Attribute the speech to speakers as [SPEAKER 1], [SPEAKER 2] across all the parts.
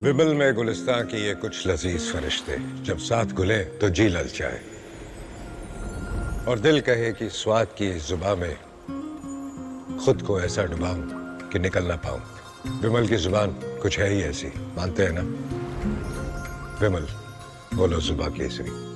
[SPEAKER 1] विमल में गुलिस्तां की ये कुछ लजीज फरिश्ते जब साथ घुले तो जी ललचाए और दिल कहे कि स्वाद की इस जुबां में खुद को ऐसा डुबाऊं कि निकल ना पाऊं। विमल की जुबान कुछ है ही ऐसी, मानते हैं ना? विमल, बोलो जुबां केसरी।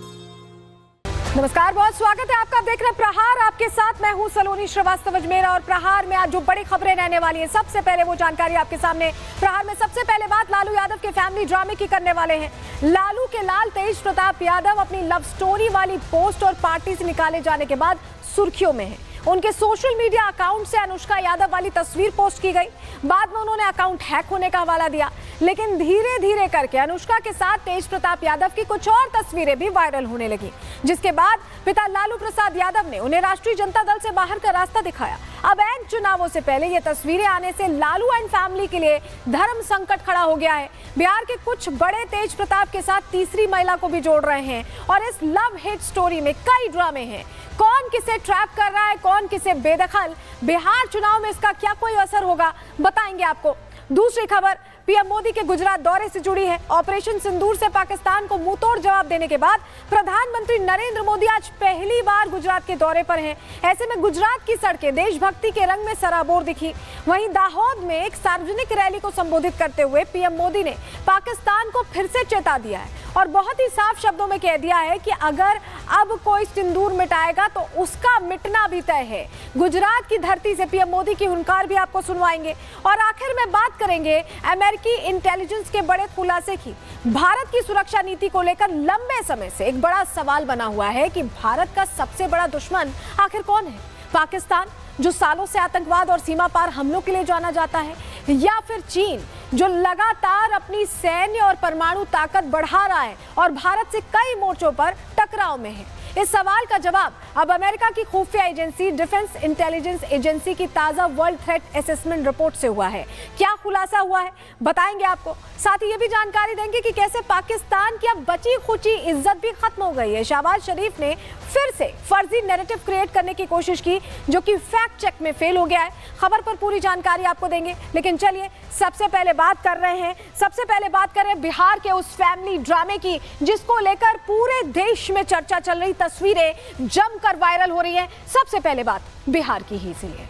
[SPEAKER 2] नमस्कार, बहुत स्वागत है आपका। देख रहे हैं प्रहार, आपके साथ मैं हूं सलोनी श्रीवास्तव अजमेरा। और प्रहार में आज जो बड़ी खबरें रहने वाली हैं, सबसे पहले वो जानकारी आपके सामने। प्रहार में सबसे पहले बात लालू यादव के फैमिली ड्रामे की करने वाले हैं। लालू के लाल तेज प्रताप यादव अपनी लव स्टोरी वाली पोस्ट और पार्टी से निकाले जाने के बाद सुर्खियों में है। उनके सोशल मीडिया अकाउंट से अनुष्का यादव वाली तस्वीर पोस्ट की गई। बाद में उन्होंने अकाउंट हैक होने का हवाला दिया, लेकिन धीरे धीरे करके अनुष्का के साथ तेज प्रताप यादव की कुछ और तस्वीरें भी वायरल होने लगी, जिसके बाद पिता लालू प्रसाद यादव ने उन्हें राष्ट्रीय जनता दल से बाहर का रास्ता दिखाया। अब एन चुनावों से पहले ये तस्वीरें आने से लालू एंड फैमिली के लिए धर्म संकट खड़ा हो गया है। बिहार के कुछ बड़े तेज प्रताप के साथ तीसरी महिला को भी जोड़ रहे हैं और इस लव हिट स्टोरी में कई ड्रामे हैं। कौन किसे ट्रैप कर रहा है, कौन किसे बेदखल, बिहार चुनाव में इसका क्या कोई असर होगा, बताएंगे आपको। दूसरी खबर पीएम मोदी के गुजरात दौरे से जुड़ी है। ऑपरेशन सिंदूर से पाकिस्तान को मुंहतोड़ जवाब देने के बाद प्रधानमंत्री नरेंद्र मोदी आज पहली बार गुजरात के दौरे पर हैं। ऐसे में गुजरात की सड़कें देशभक्ति के रंग में सराबोर दिखी। वहीं दाहोद में एक सार्वजनिक रैली को संबोधित करते हुए पीएम मोदी ने पाकिस्तान को फिर से चेता दिया है और बहुत ही साफ शब्दों में कह दिया है कि अगर अब कोई सिंदूर मिटाएगा तो उसका मिटना भी तय है। गुजरात की धरती से पीएम मोदी की हुंकार भी आपको सुनवाएंगे। और आखिर में बात करेंगे अमेरिकी इंटेलिजेंस के बड़े खुलासे की। भारत की सुरक्षा नीति को लेकर लंबे समय से एक बड़ा सवाल बना हुआ है कि भारत का सबसे बड़ा दुश्मन आखिर कौन है? पाकिस्तान, जो सालों से आतंकवाद और सीमा पार हमलों के लिए जाना जाता है, या फिर चीन, जो लगातार अपनी सैन्य और परमाणु ताकत बढ़ा रहा है और भारत से कई मोर्चों पर टकराव में है? इस सवाल का जवाब अब अमेरिका की खुफिया एजेंसी डिफेंस इंटेलिजेंस एजेंसी की ताजा वर्ल्ड थ्रेट असेसमेंट रिपोर्ट से हुआ है। क्या खुलासा हुआ है, बताएंगे आपको। साथ ही ये भी जानकारी देंगे कि कैसे पाकिस्तान की अब बची खुची इज्जत भी खत्म हो गई है। शहबाज शरीफ ने फिर से फर्जी नैरेटिव क्रिएट करने की कोशिश की, जो कि फैक्ट चेक में फेल हो गया है। खबर पर पूरी जानकारी आपको देंगे, लेकिन चलिए सबसे पहले बात कर रहे हैं बिहार के उस फैमिली ड्रामे की, जिसको लेकर पूरे देश में चर्चा चल रही, तस्वीरें जमकर वायरल हो रही हैं। सबसे पहले बात बिहार की ही इसीलिए।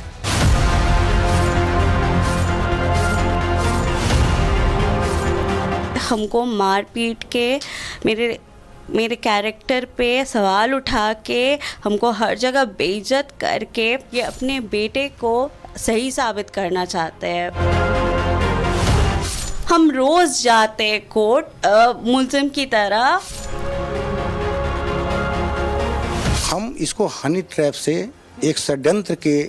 [SPEAKER 3] हमको मार पीट के मेरे कैरेक्टर पे सवाल उठा के हमको हर जगह बेइज्जत करके ये अपने बेटे को सही साबित करना चाहते हैं। हम रोज जाते कोर्ट मुल्जिम की तरह।
[SPEAKER 4] हम इसको हनी ट्रैप से एक षड्यंत्र के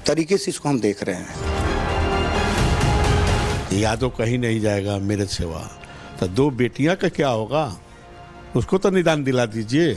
[SPEAKER 4] तरीके से इसको हम देख रहे हैं।
[SPEAKER 5] यादव कहीं नहीं जाएगा मेरे सिवा, तो दो बेटियां का क्या होगा, उसको तो निदान दिला दीजिए।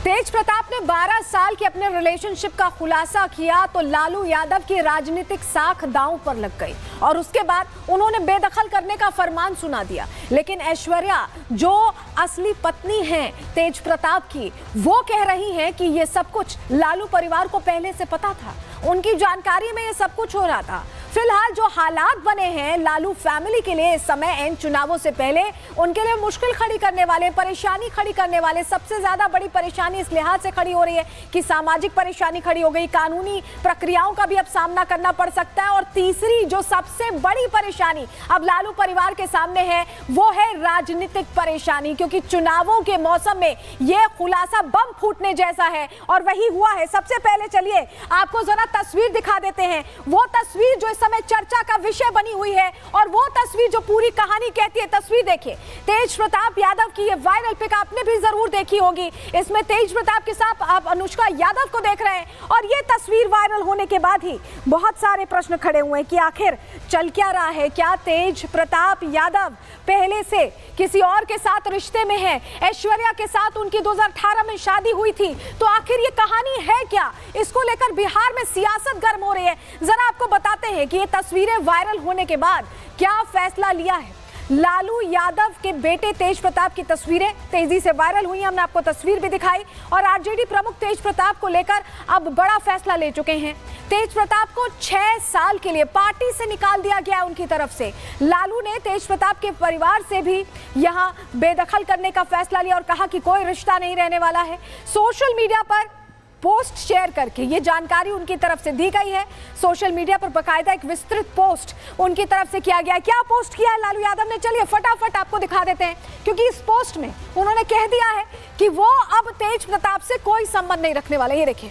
[SPEAKER 2] तेज प्रताप ने 12 साल के अपने रिलेशनशिप का खुलासा किया तो लालू यादव की राजनीतिक साख दांव पर लग गई और उसके बाद उन्होंने बेदखल करने का फरमान सुना दिया। लेकिन ऐश्वर्या, जो असली पत्नी है तेज प्रताप की, वो कह रही हैं कि ये सब कुछ लालू परिवार को पहले से पता था, उनकी जानकारी में ये सब कुछ हो रहा था। फिलहाल जो हालात बने हैं लालू फैमिली के लिए इस समय एन चुनावों से पहले, उनके लिए मुश्किल खड़ी करने वाले, परेशानी खड़ी करने वाले, सबसे ज्यादा बड़ी परेशानी इस लिहाज से खड़ी हो रही है कि सामाजिक परेशानी खड़ी हो गई, कानूनी प्रक्रियाओं का भी अब सामना करना पड़ सकता है। और तीसरी जो सबसे बड़ी परेशानी अब लालू परिवार के सामने है, वो है राजनीतिक परेशानी, क्योंकि चुनावों के मौसम में यह खुलासा बम फूटने जैसा है और वही हुआ है। सबसे पहले चलिए आपको जरा तस्वीर दिखा देते हैं, वो तस्वीर जो इस समय चर्चा का विषय बनी हुई है और वो तस्वीर जो पूरी कहानी कहती है। तस्वीर देखिए, तेज प्रताप यादव की ये वायरल पिक आपने भी जरूर देखी होगी। इसमें तेज प्रताप के साथ आप अनुष्का यादव को देख रहे हैं और ये तस्वीर वायरल होने के बाद ही बहुत सारे प्रश्न खड़े हुए हैं कि आखिर चल क्या रहा है। क्या तेज प्रताप यादव पहले से किसी और के साथ रिश्ते में है? ऐश्वर्या के साथ उनकी 2018 में शादी हुई थी, तो आखिर ये कहानी है क्या? इसको लेकर बिहार में सियासत गर्म हो रही है। जरा आपको बताते हैं कि ये तस्वीरें वायरल होने के बाद क्या फैसला लिया है लालू यादव के बेटे तेज प्रताप की तस्वीरें तेजी से वायरल हुई। हमने आपको तस्वीर भी दिखाई और आरजेडी प्रमुख तेज प्रताप को लेकर अब बड़ा फैसला ले चुके हैं। तेज प्रताप को 6 साल के लिए पार्टी से निकाल दिया गया उनकी तरफ से। लालू ने तेज प्रताप के परिवार से भी यहां बेदखल करने का फैसला लिया और कहा कि कोई रिश्ता नहीं रहने वाला है। सोशल मीडिया पर पोस्ट शेयर करके ये जानकारी उनकी तरफ से दी गई है। सोशल मीडिया पर बकायदा एक विस्तृत पोस्ट उनकी तरफ से किया गया है। क्या पोस्ट किया है लालू यादव ने, चलिए फटाफट आपको दिखा देते हैं, क्योंकि इस पोस्ट में उन्होंने कह दिया है कि वो अब तेज प्रताप से कोई संबंध नहीं रखने वाले। ये देखिए,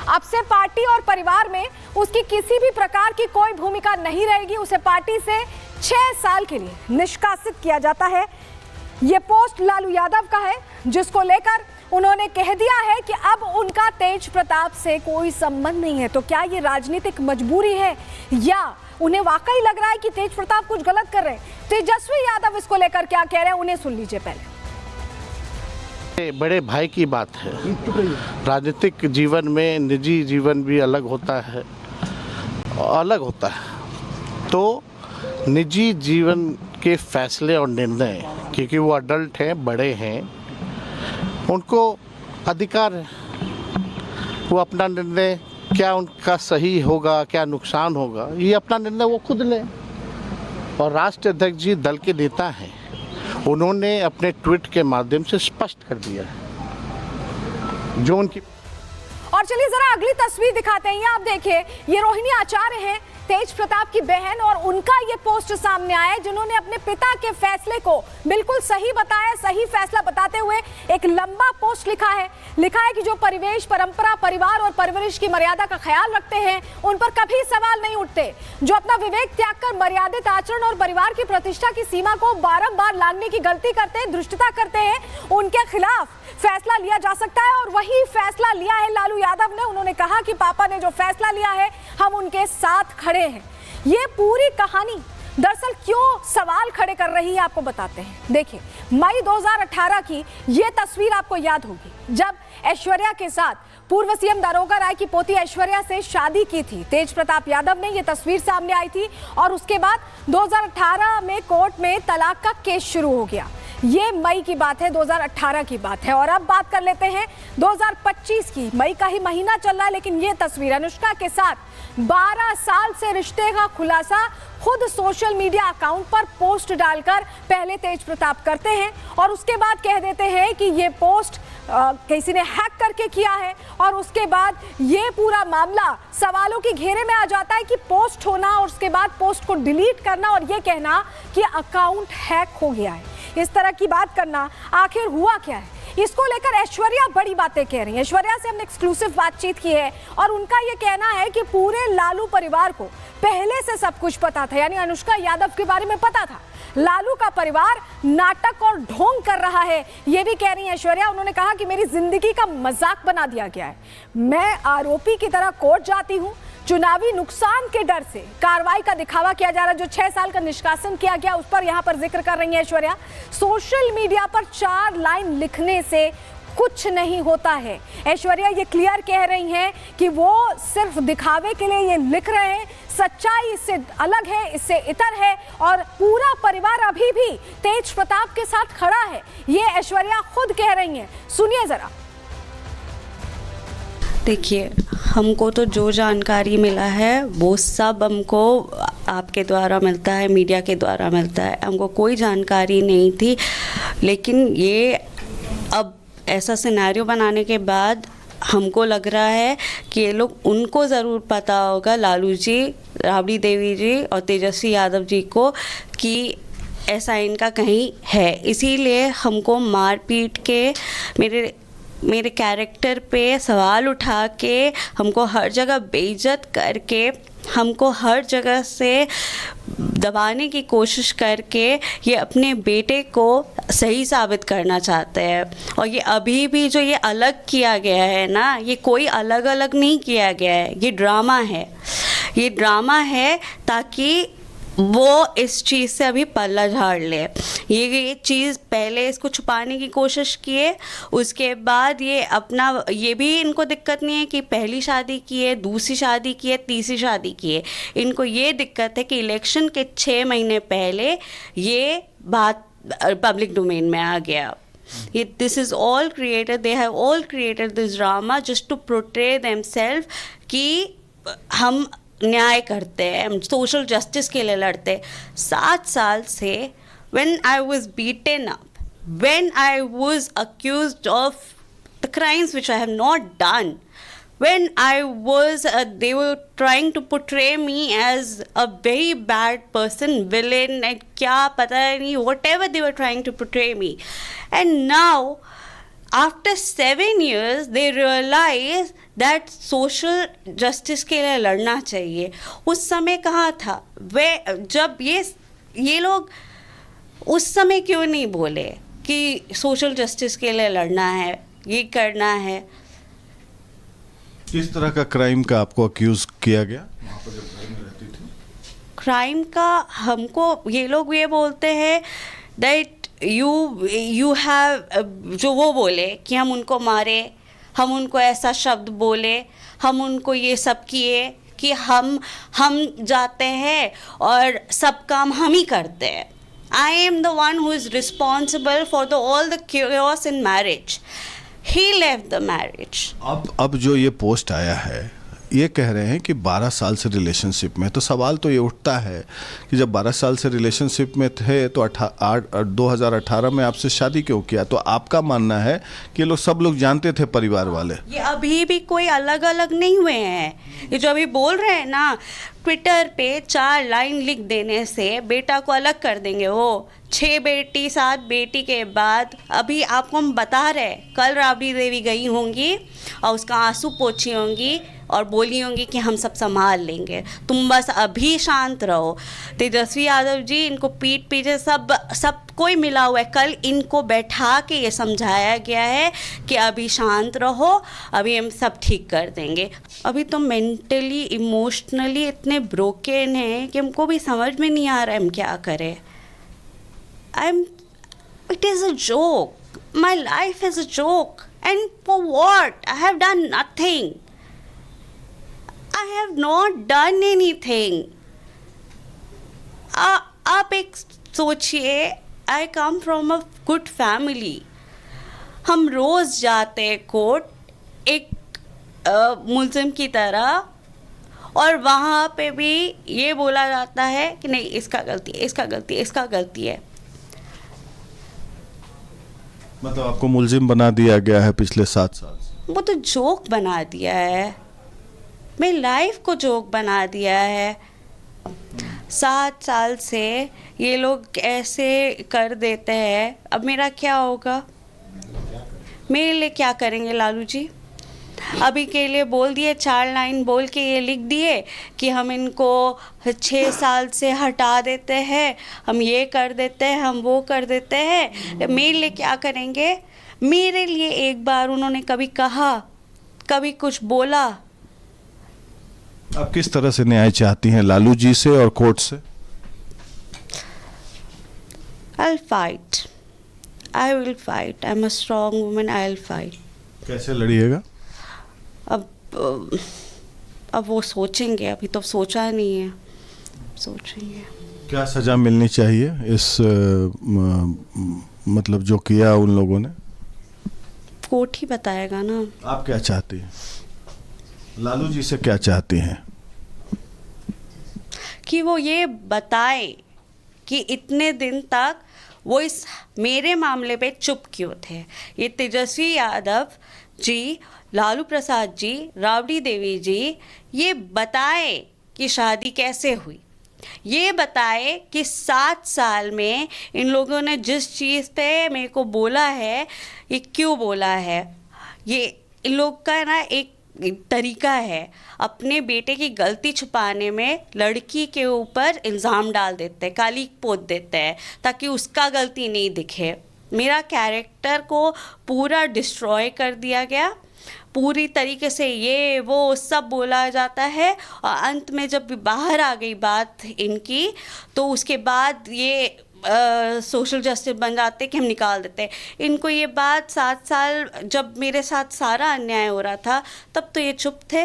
[SPEAKER 2] अब से पार्टी और परिवार में उसकी किसी भी प्रकार की कोई भूमिका नहीं रहेगी। उसे पार्टी से 6 साल के लिए निष्कासित किया जाता है। ये पोस्ट लालू यादव का है, जिसको लेकर उन्होंने कह दिया है कि अब उनका तेज प्रताप से कोई संबंध नहीं है। तो क्या ये राजनीतिक मजबूरी है या उन्हें वाकई लग रहा है कि तेज प्रताप कुछ गलत कर रहे हैं? तेजस्वी यादव इसको लेकर क्या कह रहे हैं, उन्हें सुन लीजिए पहले।
[SPEAKER 6] बड़े भाई की बात है। राजनीतिक जीवन में निजी जीवन भी अलग होता है, तो निजी जीवन के फैसले और निर्णय, क्योंकि वो अडल्ट हैं, बड़े हैं, उनको अधिकार है। वो अपना निर्णय, क्या उनका सही होगा, क्या नुकसान होगा, ये अपना निर्णय वो खुद लें। और राष्ट्रीय अध्यक्ष जी दल के नेता हैं, उन्होंने अपने ट्वीट के माध्यम से स्पष्ट कर दिया है जो उनकी।
[SPEAKER 2] और चलिए जरा अगली तस्वीर दिखाते हैं। आप देखिए, ये रोहिणी आचार्य हैं, तेज प्रताप की बहन, और उनका ये पोस्ट सामने आया है, जिन्होंने अपने पिता के फैसले को बिल्कुल सही बताया। सही फैसला बताते हुए एक लंबा पोस्ट लिखा है कि जो परिवेश, परंपरा, परिवार और परवरिश की मर्यादा का ख्याल रखते हैं, उन पर कभी सवाल नहीं उठते। जो अपना विवेक त्याग कर मर्यादित आचरण और परिवार की प्रतिष्ठा की सीमा को बारंबार लांघने की गलती करते हैं, धृष्टता करते हैं, उनके खिलाफ फैसला लिया जा सकता है। और वही फैसला लिया है लालू यादव ने। उन्होंने कहा कि पापा ने जो फैसला लिया है, हम उनके साथ खड़े हैं। ये पूरी कहानी दरअसल क्यों सवाल खड़े कर रही है, आपको बताते हैं। देखिए, मई 2018 की ये तस्वीर आपको याद होगी, जब ऐश्वर्या के साथ पूर्व सीएम दारोगा राय की पोती ऐश्वर्या से शादी की थी तेज प्रताप यादव ने। ये तस्वीर सामने आई थी और उसके बाद 2018 में कोर्ट में तलाक का केस शुरू हो गया। ये मई की बात है, 2018 की बात है। और अब बात कर लेते हैं 2025 की। मई का ही महीना चल रहा है, लेकिन ये तस्वीर अनुष्का के साथ 12 साल से रिश्ते का खुलासा खुद सोशल मीडिया अकाउंट पर पोस्ट डालकर पहले तेज प्रताप करते हैं और उसके बाद कह देते हैं कि ये पोस्ट किसी ने हैक करके किया है। और उसके बाद ये पूरा मामला सवालों के घेरे में आ जाता है कि पोस्ट होना और उसके बाद पोस्ट को डिलीट करना और ये कहना कि अकाउंट हैक हो गया है। इस तरह की बात करना, आखिर हुआ क्या है, इसको लेकर ऐश्वर्या बड़ी बातें कह रही हैं। ऐश्वर्या से हमने एक्सक्लूसिव बातचीत की है और उनका ये कहना है कि पूरे लालू परिवार को पहले से सब कुछ पता था, यानी अनुष्का यादव के बारे में पता था। लालू का परिवार नाटक और ढोंग कर रहा है, ये भी कह रही हैं ऐश्वर्या। उन्होंने कहा कि मेरी जिंदगी का मजाक बना दिया गया है, मैं आरोपी की तरह कोर्ट जाती हूँ, चुनावी नुकसान के डर से कार्रवाई का दिखावा किया जा रहा है। जो 6 साल का निष्कासन किया गया, उस पर यहाँ पर जिक्र कर रही है ऐश्वर्या। सोशल मीडिया पर 4 लाइन लिखने से कुछ नहीं होता है। ऐश्वर्या ये क्लियर कह रही हैं कि वो सिर्फ दिखावे के लिए ये लिख रहे हैं, सच्चाई इससे अलग है, इससे इतर है और पूरा परिवार अभी भी तेज प्रताप के साथ खड़ा है। ये ऐश्वर्या खुद कह रही हैं, सुनिए जरा।
[SPEAKER 3] देखिए, हमको तो जो जानकारी मिला है वो सब हमको आपके द्वारा मिलता है, मीडिया के द्वारा मिलता है। हमको कोई जानकारी नहीं थी, लेकिन ये अब ऐसा सिनेरियो बनाने के बाद हमको लग रहा है कि ये लोग, उनको ज़रूर पता होगा, लालू जी, राबड़ी देवी जी और तेजस्वी यादव जी को, कि ऐसा इनका कहीं है। इसीलिए हमको मार पीट के, मेरे कैरेक्टर पे सवाल उठा के, हमको हर जगह बेइज्जत करके, हमको हर जगह से दबाने की कोशिश करके ये अपने बेटे को सही साबित करना चाहते हैं। और ये अभी भी जो ये अलग किया गया है ना, ये कोई अलग अलग नहीं किया गया है, ये ड्रामा है। ये ड्रामा है ताकि वो इस चीज़ से अभी पल्ला झाड़ ले। ये चीज़ पहले इसको छुपाने की कोशिश किए, उसके बाद ये अपना, ये भी इनको दिक्कत नहीं है कि पहली शादी की है, दूसरी शादी की है, तीसरी शादी की है। इनको ये दिक्कत है कि इलेक्शन के 6 महीने पहले ये बात पब्लिक डोमेन में आ गया। This is all created, they have all created this drama just to portray themselves कि हम न्याय करते हैं, हम सोशल जस्टिस के लिए लड़ते हैं। 7 साल से when I was beaten up, when I was accused of the crimes which I have not done, when I was, they were trying to portray me as a very bad person, villain, and क्या पता नहीं, whatever they were trying to portray me. And now, after 7 years, they realize that social justice के लिए लड़ना चाहिए। उस समय कहाँ था वे, जब ये लोग उस समय क्यों नहीं बोले कि सोशल जस्टिस के लिए लड़ना है, ये करना है।
[SPEAKER 7] किस तरह का क्राइम का आपको अक्यूज किया गया वहाँ पर जब घर में रहती थी?
[SPEAKER 3] क्राइम का हमको ये लोग ये बोलते हैं दैट यू हैव, जो वो बोले कि हम उनको मारे, हम उनको ऐसा शब्द बोले, हम उनको ये सब किए कि हम जाते हैं और सब काम हम ही करते हैं। I am the one who is responsible for all the chaos in marriage. He left the marriage.
[SPEAKER 7] अब जो ये पोस्ट आया है, ये कह रहे हैं कि 12 साल से रिलेशनशिप में, तो सवाल तो ये उठता है कि जब 12 साल से रिलेशनशिप में थे तो 2018 में आपसे शादी क्यों किया? तो आपका मानना है कि सब लोग जानते थे, परिवार वाले।
[SPEAKER 3] ये अभी भी कोई अलग अलग नहीं हुए हैं। ये जो अभी बोल रहे हैं ना, ट्विटर पे 4 लाइन लिख देने से बेटा को अलग कर देंगे। वो 6 बेटी 7 बेटी के बाद अभी आपको हम बता रहे, कल राबड़ी देवी गई होंगी और उसका आंसू पोछी होंगी और बोली होंगी कि हम सब संभाल लेंगे, तुम बस अभी शांत रहो। तेजस्वी यादव जी, इनको पीठ पीछे सब कोई मिला हुआ है। कल इनको बैठा के ये समझाया गया है कि अभी शांत रहो, अभी हम सब ठीक कर देंगे। अभी तो मेंटली इमोशनली इतने ब्रोकन हैं कि हमको भी समझ में नहीं आ रहा है हम क्या करें। It is a joke. My life is a joke. And for what? I have done nothing. I have not done anything. आप एक सोचिए, I come from a good family. हम रोज़ जाते हैं कोर्ट एक मुल्ज़िम की तरह, और वहाँ पे भी ये बोला जाता है कि नहीं, इसका गलती है, इसका गलती है, इसका गलती है।
[SPEAKER 7] मतलब आपको मुल्जिम बना दिया गया है पिछले 7 साल से?
[SPEAKER 3] वो तो जोक बना दिया है, मेरी लाइफ को जोक बना दिया है। 7 साल से ये लोग ऐसे कर देते हैं, अब मेरा क्या होगा? मेरे लिए क्या करेंगे लालू जी? अभी के लिए बोल दिए, 4 लाइन बोल के ये लिख दिए कि हम इनको 6 साल से हटा देते हैं, हम ये कर देते हैं, हम वो कर देते हैं। मेरे लिए क्या करेंगे? मेरे लिए एक बार उन्होंने कभी कहा, कभी कुछ बोला?
[SPEAKER 7] आप किस तरह से न्याय चाहती हैं, लालू जी से और कोर्ट से?
[SPEAKER 3] I'll fight. I will fight. I'm a strong woman. I'll fight.
[SPEAKER 7] कैसे लड़िएगा?
[SPEAKER 3] अब वो सोचेंगे, अभी तो सोचा नहीं है, सोचेंगे।
[SPEAKER 7] क्या सजा मिलनी चाहिए इस मतलब जो किया उन लोगों ने?
[SPEAKER 3] कोर्ट ही बताएगा ना।
[SPEAKER 7] आप क्या चाहती हैं, लालू जी से क्या चाहती हैं?
[SPEAKER 3] कि वो ये बताए कि इतने दिन तक वो इस मेरे मामले पे चुप क्यों थे। ये तेजस्वी यादव जी, लालू प्रसाद जी, राबड़ी देवी जी ये बताए कि शादी कैसे हुई, ये बताए कि 7 साल में इन लोगों ने जिस चीज़ पे मेरे को बोला है, ये क्यों बोला है। ये इन लोग का ना एक तरीका है, अपने बेटे की गलती छुपाने में लड़की के ऊपर इल्ज़ाम डाल देते हैं, काली पोत देते हैं ताकि उसका गलती नहीं दिखे। मेरा कैरेक्टर को पूरा डिस्ट्रॉय कर दिया गया, पूरी तरीके से ये वो सब बोला जाता है, और अंत में जब बाहर आ गई बात इनकी, तो उसके बाद ये सोशल जस्टिस बन जाते हैं कि हम निकाल देते हैं इनको। ये बात 7 साल जब मेरे साथ सारा अन्याय हो रहा था, तब तो ये चुप थे।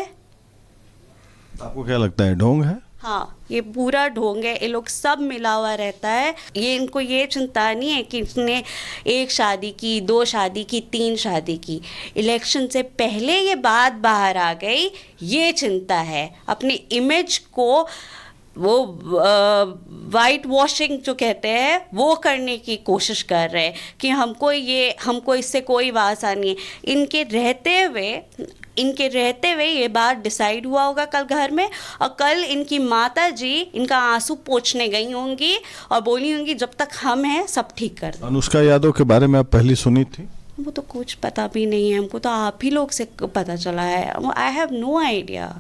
[SPEAKER 7] आपको क्या लगता है ढोंग है?
[SPEAKER 3] हाँ, ये पूरा ढोंग है, ये लोग सब मिला हुआ रहता है। ये इनको ये चिंता नहीं है कि इसने 1 शादी की, 2 शादी की, 3 शादी की। इलेक्शन से पहले ये बात बाहर आ गई, ये चिंता है। अपनी इमेज को वो वाइट वॉशिंग जो कहते हैं वो करने की कोशिश कर रहे हैं कि हमको इससे कोई वास्ता नहीं है। इनके रहते हुए ये बात डिसाइड हुआ होगा कल घर में, और कल इनकी माता जी इनका आंसू पोंछने गई होंगी और बोली होंगी जब तक हम हैं सब ठीक कर दो।
[SPEAKER 7] अनुष्का यादव के बारे में आप पहले सुनी थी?
[SPEAKER 3] वो तो कुछ पता भी नहीं है हमको, तो आप ही लोग से पता चला है। I have no idea.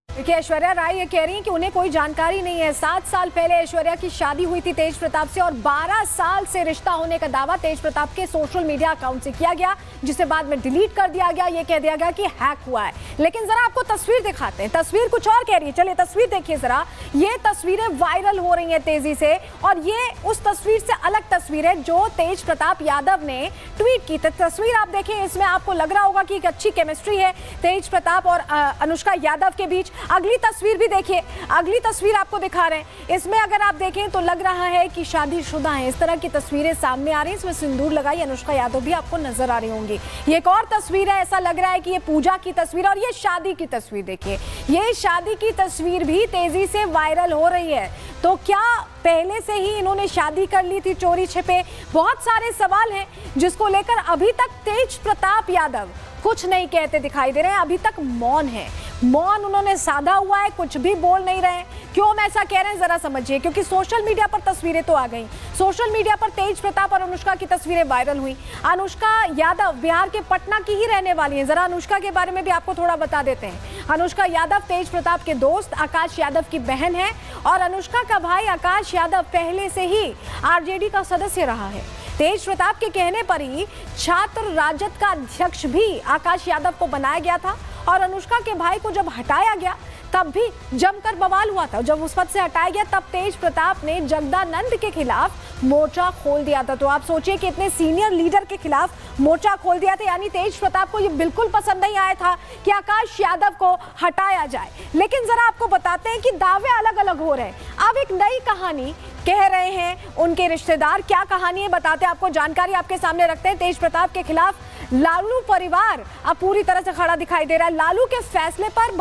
[SPEAKER 2] देखिए, ऐश्वर्या राय ये कह रही हैं कि उन्हें कोई जानकारी नहीं है। 7 साल पहले ऐश्वर्या की शादी हुई थी तेज प्रताप से, और 12 साल से रिश्ता होने का दावा तेज प्रताप के सोशल मीडिया अकाउंट से किया गया, जिसे बाद में डिलीट कर दिया गया। ये कह दिया गया कि हैक हुआ है। लेकिन जरा आपको तस्वीर दिखाते हैं, तस्वीर कुछ और कह रही है। चलिए तस्वीर देखिए जरा। ये तस्वीरें वायरल हो रही हैं तेजी से, और ये उस तस्वीर से अलग तस्वीर है जो तेज प्रताप यादव ने ट्वीट की। तस्वीर आप देखें, इसमें आपको लग रहा होगा कि एक अच्छी केमिस्ट्री है तेज प्रताप और अनुष्का यादव के बीच। अगली तस्वीर भी देखिए, अगली तस्वीर आपको दिखा रहे हैं। इसमें अगर आप देखें तो लग रहा है कि शादीशुदा है। इस तरह की तस्वीरें सामने आ रही हैं। इसमें सिंदूर लगाई अनुष्का यादव भी आपको नजर आ रही होंगी। ये एक और तस्वीर है, ऐसा लग रहा है कि ये पूजा की तस्वीर, और ये शादी की तस्वीर देखिए। ये शादी की तस्वीर भी तेजी से वायरल हो रही है। तो क्या पहले से ही इन्होंने शादी कर ली थी चोरी छिपे? बहुत सारे सवाल हैं जिसको लेकर अभी तक तेज प्रताप यादव कुछ नहीं कहते दिखाई दे रहे हैं। अभी तक मौन है, मौन उन्होंने साधा हुआ है, कुछ भी बोल नहीं रहे हैं। क्यों हम ऐसा कह रहे हैं जरा समझिए, क्योंकि सोशल मीडिया पर तस्वीरें तो आ गई। सोशल मीडिया पर तेज प्रताप और अनुष्का की तस्वीरें वायरल हुई। अनुष्का यादव बिहार के पटना की ही रहने वाली हैं। जरा अनुष्का के बारे में भी आपको थोड़ा बता देते हैं। अनुष्का यादव तेज प्रताप के दोस्त आकाश यादव की बहन है, और अनुष्का का भाई आकाश यादव पहले से ही आरजेडी का सदस्य रहा है। तेज प्रताप के कहने पर ही छात्र राजद का अध्यक्ष भी आकाश यादव को बनाया गया था, और अनुष्का के भाई को जब हटाया गया तब भी जमकर बवाल हुआ था। जब उस पद से हटाया गया तब तेज प्रताप ने जगदानंद के खिलाफ मोर्चा खोल दिया था। तो आप सोचिए कि इतने सीनियर लीडर के खिलाफ मोर्चा खोल दिया था, यानी तेज प्रताप को ये बिल्कुल पसंद नहीं आया था कि आकाश यादव को हटाया जाए। लेकिन जरा आपको बताते हैं कि दावे अलग अलग हो रहे हैं। अब एक नई कहानी कह रहे हैं उनके रिश्तेदार। क्या कहानी है बताते हैं आपको, जानकारी आपके सामने रखते हैं। तेज प्रताप के खिलाफ लालू परिवार अब पूरी तरह से खड़ा दिखाई दे रहा है। लालू के फैसले पर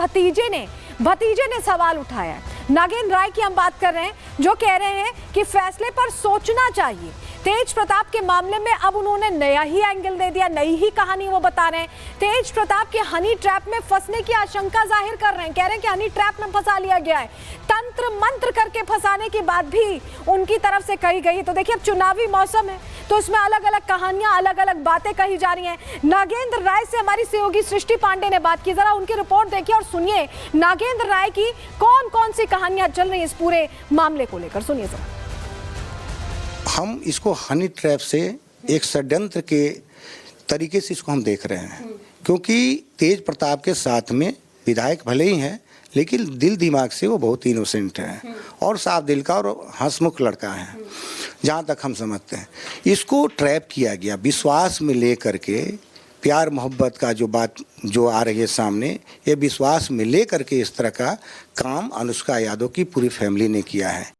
[SPEAKER 2] भतीजे ने सवाल उठाया है। नागेंद्र राय की हम बात कर रहे हैं, जो कह रहे हैं कि फैसले पर सोचना चाहिए। तेज प्रताप के मामले में अब उन्होंने नया ही एंगल दे दिया, नई ही कहानी वो बता रहे हैं। तेज प्रताप के हनी ट्रैप में फंसने की आशंका जाहिर कर रहे हैं, कह रहे हैं कि हनी ट्रैप में फंसा लिया गया है। तंत्र मंत्र करके फंसाने की बात भी उनकी तरफ से कही गई। तो देखिए, अब चुनावी मौसम है तो इसमें अलग अलग कहानियां, अलग अलग बातें कही जा रही हैं। नागेंद्र राय से हमारी सहयोगी सृष्टि पांडे ने बात की। जरा उनकी रिपोर्ट देखिए और सुनिए नागेंद्र राय की कौन कौन सी कहानियां चल रही हैं इस पूरे मामले को लेकर। सुनिए जरा।
[SPEAKER 4] हम इसको हनी ट्रैप से एक षड्यंत्र के तरीके से इसको हम देख रहे हैं, क्योंकि तेज प्रताप के साथ में विधायक भले ही हैं, लेकिन दिल दिमाग से वो बहुत इनोसेंट है और साफ दिल का और हंसमुख लड़का है, जहाँ तक हम समझते हैं। इसको ट्रैप किया गया विश्वास में ले करके, प्यार मोहब्बत का जो बात जो आ रही है सामने, ये विश्वास में ले करके इस तरह का काम अनुष्का यादव की पूरी फैमिली ने किया है।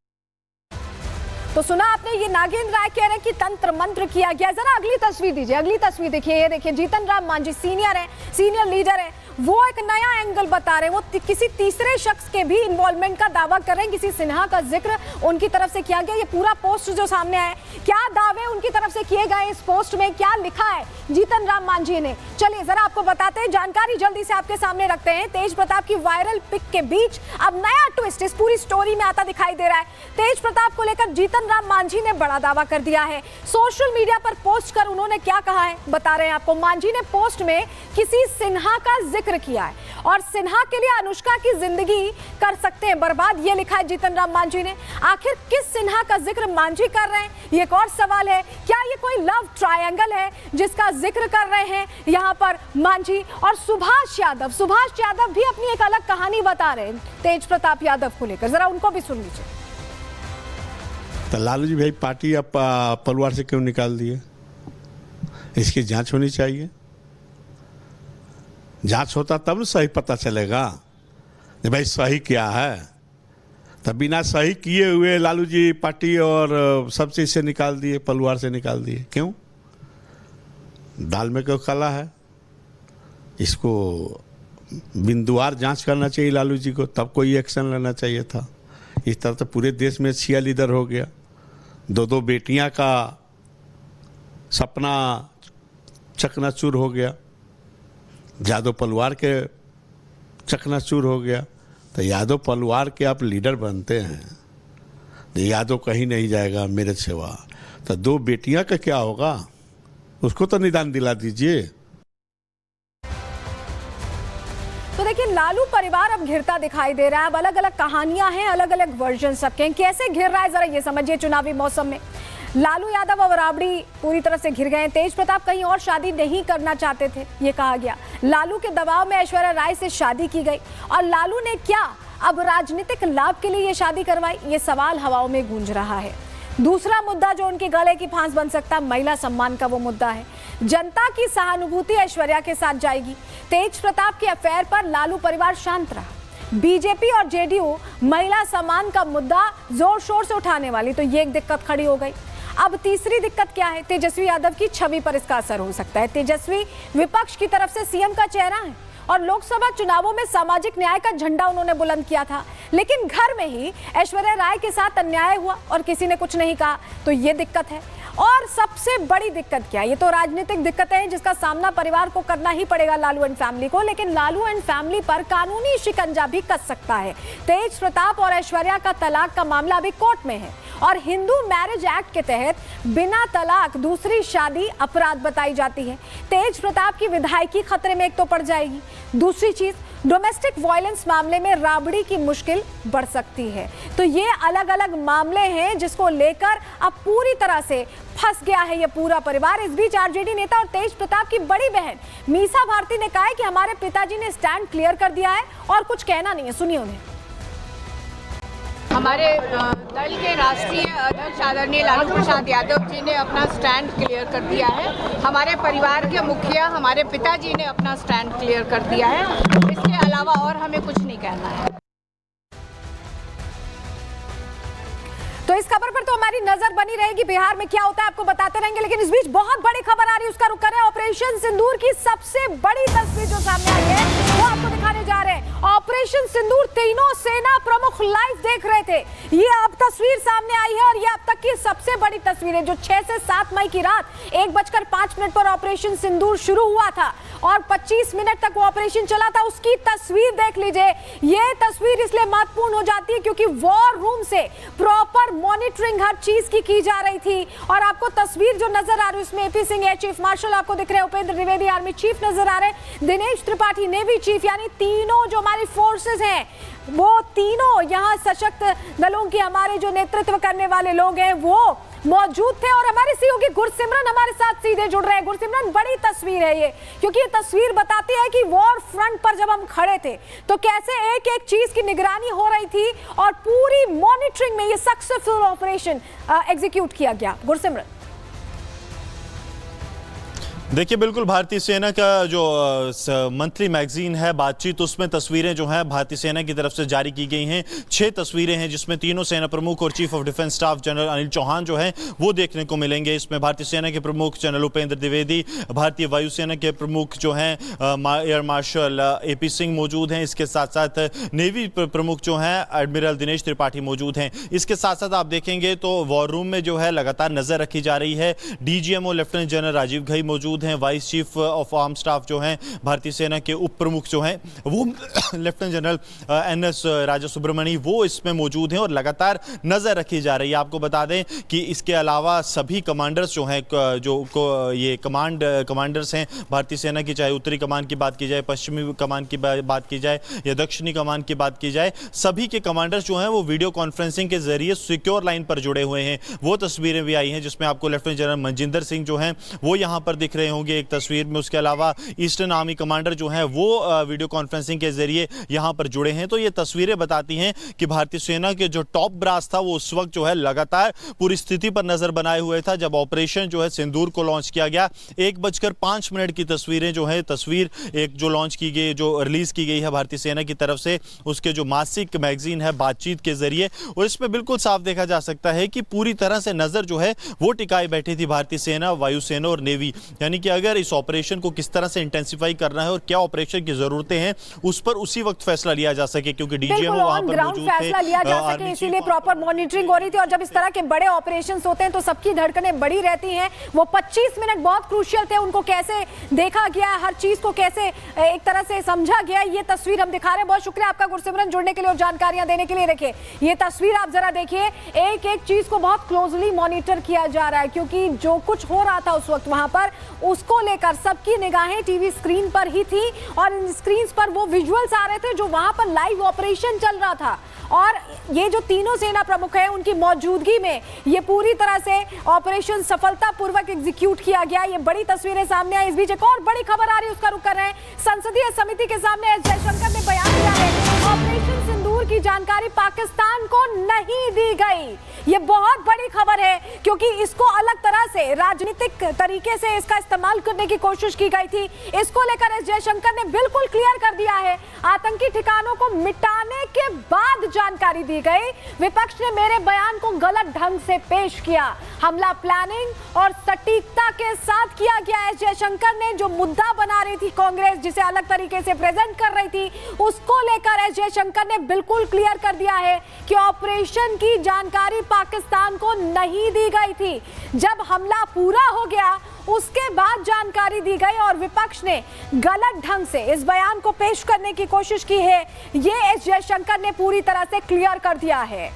[SPEAKER 2] तो सुना आपने, ये नागेंद्र राय कह रहे हैं कि तंत्र मंत्र किया गया। जरा अगली तस्वीर दीजिए, अगली तस्वीर देखिए। ये देखिए, जीतन राम मांझी सीनियर लीडर है, वो एक नया एंगल बता रहे हैं। वो किसी तीसरे शख्स के भी इन्वॉल्वमेंट का दावा कर रहे हैं, किसी सिन्हा का जिक्र उनकी तरफ से किया गया। ये पूरा पोस्ट जो सामने आया, क्या दावे उनकी तरफ से किए गए, इस पोस्ट में क्या लिखा है जीतन राम मांझी ने, चलिए जरा आपको बताते हैं। जानकारी जल्दी से आपके सामने रखते हैं। तेज प्रताप की वायरल पिक के बीच अब नया ट्विस्ट इस पूरी स्टोरी में आता दिखाई दे रहा है। तेज प्रताप को लेकर जीतन राम मांझी ने बड़ा दावा कर दिया है। सोशल मीडिया पर पोस्ट कर उन्होंने क्या कहा है बता रहे हैं आपको। मांझी ने पोस्ट में किसी सिन्हा का जिक्र किया है और सिन्हा के लिए अनुष्का की जिंदगी कर सकते हैं बर्बाद, ये लिखा है जीतन राम मांझी ने। आखिर किस सिन्हा का जिक्र मांझी कर रहे हैं, ये एक और सवाल है। क्या ये कोई लव ट्रायंगल है जिसका जिक्र कर रहे हैं यहाँ पर मांझी? और सुभाष यादव भी अपनी एक अलग कहानी बता रहे हैं तेज प्रताप यादव को लेकर, जरा उनको भी सुन लीजिए।
[SPEAKER 5] तो लालू जी भाई पार्टी आप पलवार से क्यों निकाल दिए? इसकी जांच होनी चाहिए। जांच होता तब न सही पता चलेगा कि भाई सही क्या है। तब बिना सही किए हुए लालू जी पार्टी और सब चीज से निकाल दिए, पलवार से निकाल दिए। क्यों? दाल में क्यों काला है? इसको बिंदुवार जांच करना चाहिए लालू जी को, तब कोई एक्शन लेना चाहिए था। इस तरह तो पूरे देश में छिया लीडर हो गया, दो बेटियां का सपना चकनाचूर हो गया, यादव परिवार के चकनाचूर हो गया। तो यादव परिवार के आप लीडर बनते हैं, यादव कहीं नहीं जाएगा मेरे सिवा। तो दो बेटियां का क्या होगा, उसको तो निदान दिला दीजिए।
[SPEAKER 2] तो देखिए लालू परिवार अब घिरता दिखाई दे रहा है। अब अलग अलग कहानियां हैं, अलग अलग वर्जन सबके हैं। कैसे घिर रहा है जरा ये समझिए। चुनावी मौसम में लालू यादव और राबड़ी पूरी तरह से घिर गए। तेज प्रताप कहीं और शादी नहीं करना चाहते थे, ये कहा गया। लालू के दबाव में ऐश्वर्या राय से शादी की गई और लालू ने क्या अब राजनीतिक लाभ के लिए ये शादी करवाई, ये सवाल हवाओं में गूंज रहा है। दूसरा मुद्दा जो उनके गले की फांस बन सकता है, महिला सम्मान का वो मुद्दा है। जनता की सहानुभूति ऐश्वर्या के साथ जाएगी। तेज प्रताप के अफेयर पर लालू परिवार शांत रहा। बीजेपी और जेडीयू महिला सम्मान का मुद्दा जोर शोर से उठाने वाली, तो ये एक दिक्कत खड़ी हो गई। अब तीसरी दिक्कत क्या है? तेजस्वी यादव की छवि पर इसका असर हो सकता है। तेजस्वी विपक्ष की तरफ से सीएम का चेहरा है और लोकसभा चुनावों में सामाजिक न्याय का झंडा उन्होंने बुलंद किया था, लेकिन घर में ही ऐश्वर्या राय के साथ अन्याय हुआ और किसी ने कुछ नहीं कहा, तो ये दिक्कत है। और सबसे बड़ी दिक्कत क्या है? ये तो राजनीतिक दिक्कतें हैं जिसका सामना परिवार को करना ही पड़ेगा, लालू एंड फैमिली को, लेकिन लालू एंड फैमिली पर कानूनी शिकंजा भी कस सकता है। तेज प्रताप और ऐश्वर्या का तलाक का मामला अभी कोर्ट में है और हिंदू मैरिज एक्ट के तहत बिना तलाक दूसरी शादी अपराध बताई जाती है। तेज प्रताप की विधायकी खतरे में एक तो पड़ जाएगी, दूसरी चीज डोमेस्टिक वायलेंस मामले में राबड़ी की मुश्किल बढ़ सकती है। तो ये अलग अलग मामले हैं जिसको लेकर अब पूरी तरह से फंस गया है ये पूरा परिवार। इस बीच आरजेडी नेता और तेज प्रताप की बड़ी बहन मीसा भारती ने कहा है कि हमारे पिताजी ने स्टैंड क्लियर कर दिया है और कुछ कहना नहीं है। सुनिए उन्हें।
[SPEAKER 8] हमारे दल के राष्ट्रीय अध्यक्ष आदरणीय लालू प्रसाद यादव जी ने अपना स्टैंड क्लियर कर दिया है। हमारे परिवार के मुखिया हमारे पिताजी ने अपना स्टैंड क्लियर कर दिया है। इसके अलावा और हमें कुछ नहीं कहना है।
[SPEAKER 2] तो इस खबर पर तो हमारी नजर बनी रहेगी, बिहार में क्या होता है आपको बताते रहेंगे। लेकिन इस बीच बहुत बड़ी खबर आ रही है, उसका रुख करें। ऑपरेशन सिंदूर की सबसे बड़ी तस्वीर जो सामने आई है वो आपको दिखाने जा रहे हैं। ऑपरेशन सिंदूर तीनों सेना प्रमुख लाइव देख रहे थे। ये अब तस्वीर सामने आई है और ये अब तक की सबसे बड़ी तस्वीर है। जो 6 से 7 मई की रात 1:05 पर ऑपरेशन सिंदूर शुरू हुआ था और 25 मिनट तक वो ऑपरेशन चला था, उसकी तस्वीर देख लीजिए। ये तस्वीर इसलिए महत्वपूर्ण हो जाती है क्योंकि वॉर रूम से प्रॉपर मॉनिटरिंग हर चीज की जा रही थी। और आपको तस्वीर जो नजर आ रही है उसमें AP Singh air chief marshal आपको दिख रहे हैं, उपेंद्र द्विवेदी आर्मी चीफ नजर आ रहे हैं, दिनेश त्रिपाठी नेवी चीफ, यानी तीनों जो हमारी फोर्सेस हैं वो तीनों यहाँ सशक्त दलों की हमारे जो नेतृत्व करने वाले लोग हैं वो मौजूद थे। और हमारे सहयोगी गुरसिमरन हमारे साथ सीधे जुड़ रहे हैं। गुरसिमरन, बड़ी तस्वीर है ये, क्योंकि ये तस्वीर बताती है कि वॉर फ्रंट पर जब हम खड़े थे तो कैसे एक एक चीज की निगरानी हो रही थी और पूरी मॉनिटरिंग में ये सक्सेसफुल ऑपरेशन एग्जीक्यूट किया गया। गुरसिमरन,
[SPEAKER 9] देखिए बिल्कुल, भारतीय सेना का जो मंथली मैगजीन है बातचीत, उसमें तस्वीरें जो हैं भारतीय सेना की तरफ से जारी की गई हैं। 6 तस्वीरें हैं जिसमें तीनों सेना प्रमुख और chief of defence staff general Anil Chauhan जो हैं वो देखने को मिलेंगे। इसमें भारतीय सेना के प्रमुख जनरल उपेंद्र द्विवेदी, भारतीय वायुसेना के प्रमुख जो हैं एयर मार्शल एपी सिंह मौजूद हैं। इसके साथ साथ नेवी प्रमुख जो हैं एडमिरल दिनेश त्रिपाठी मौजूद हैं। इसके साथ साथ आप देखेंगे तो वॉर रूम में जो है लगातार नजर रखी जा रही है। DGMO lieutenant general Rajiv Ghai मौजूद मौजूद हैं। Vice chief of arm staff जो हैं भारतीय सेना के उप प्रमुख जो हैं वो लेफ्टिनेंट जनरल NS राजा सुब्रमणी वो इसमें मौजूद हैं और लगातार नजर रखी जा रही है। आपको बता दें कि इसके अलावा सभी कमांडर्स जो हैं ये कमांडर्स हैं भारतीय सेना की, चाहे उत्तरी कमान की बात की जाए, पश्चिमी कमान की बात की जाए या दक्षिणी कमान की बात की जाए, सभी के कमांडर्स जो हैं वो वीडियो कॉन्फ्रेंसिंग के जरिए सिक्योर लाइन पर जुड़े हुए हैं। वो तस्वीरें भी आई हैं जिसमें आपको लेफ्टिनेंट जनरल मनजिंदर सिंह जो हैं वो यहां पर दिख रहे होंगे एक तस्वीर में। उसके अलावा ईस्टर्न आर्मी कमांडर जो हैं वो वीडियो कॉन्फ्रेंसिंग के जरिए यहां पर जुड़े हैं। तो ये तस्वीरें बताती हैं कि भारतीय सेना के जो टॉप ब्रास था वो उस वक्त जो है लगातार पूरी स्थिति पर नजर बनाए हुए था जब ऑपरेशन जो है सिंदूर को लॉन्च किया गया। 1:05 की तस्वीरें जो है, तस्वीर एक जो लॉन्च की गई, जो रिलीज की गई है भारतीय सेना की तरफ से, उसके जो मासिक मैगजीन है बातचीत के जरिए, और इसमें बिल्कुल साफ देखा जा सकता है कि पूरी तरह से नजर जो है वो टिकाई बैठी थी भारतीय सेना, वायुसेना और नेवी। यानी कि अगर इस ऑपरेशन को किस तरह से इंटेंसिफाई करना है और क्या ऑपरेशन की जरूरतें हैं उस पर उसी वक्त फैसला लिया जा सके, क्योंकि डीजीएम वहां पर मौजूद थे,
[SPEAKER 2] फैसला लिया जा सके, इसीलिए प्रॉपर मॉनिटरिंग हो रही थी। और जब इस तरह के बड़े ऑपरेशंस होते हैं तो सबकी धड़कनें बड़ी रहती हैं। वो 25 मिनट बहुत क्रूशियल थे, उनको कैसे देखा गया, हर चीज को कैसे एक तरह से समझा गया, ये तस्वीर हम दिखा रहे हैं। बहुत शुक्रिया आपका गुरसिमरन, जुड़ने के लिए और जानकारियां देने के लिए। देखिए ये तस्वीर आप जरा देखिए, एक एक चीज को बहुत क्लोजली मॉनिटर किया जा रहा है, क्योंकि जो कुछ हो रहा था उस वक्त वहां पर, उसको लेकर सबकी निगाहें टीवी स्क्रीन पर ही थी और इन स्क्रीन पर वो विजुअल्स आ रहे थे जो वहां पर लाइव ऑपरेशन चल रहा था। और ये जो तीनों सेना प्रमुख हैं उनकी मौजूदगी में ये पूरी तरह से ऑपरेशन सफलतापूर्वक एग्जीक्यूट किया गया। ये बड़ी तस्वीरें सामने आई। इस बीच एक और बड़ी खबर आ रही है, उसका रुख कर रहे हैं। संसदीय समिति के सामने एस जयशंकर ने बयान दिया है, ऑपरेशन सिंदूर की जानकारी पाकिस्तान को नहीं दी गई। ये बहुत बड़ी खबर है क्योंकि इसको अलग तरह से राजनीतिक तरीके से इसका इस्तेमाल करने की कोशिश की गई थी। इसको लेकर एस जयशंकर ने बिल्कुल क्लियर कर दिया है, आतंकी ठिकानों को मिटाने के बाद जानकारी दी गई। विपक्ष ने मेरे बयान को गलत ढंग से पेश किया। हमला प्लानिंग और सटीकता के साथ किया गया। एस जयशंकर ने जो मुद्दा बना रही थी कांग्रेस, जिसे अलग तरीके से प्रेजेंट कर रही थी, उसको लेकर एस जयशंकर ने बिल्कुल क्लियर कर दिया है कि ऑपरेशन की जानकारी पाकिस्तान को नहीं दी गई थी। जब हमला पूरा हो गया उसके बाद जानकारी दी गई और विपक्ष ने गलत ढंग से इस बयान को पेश करने की कोशिश की है। ये एस जयशंकर ने पूरी तरह से क्लियर कर दिया है।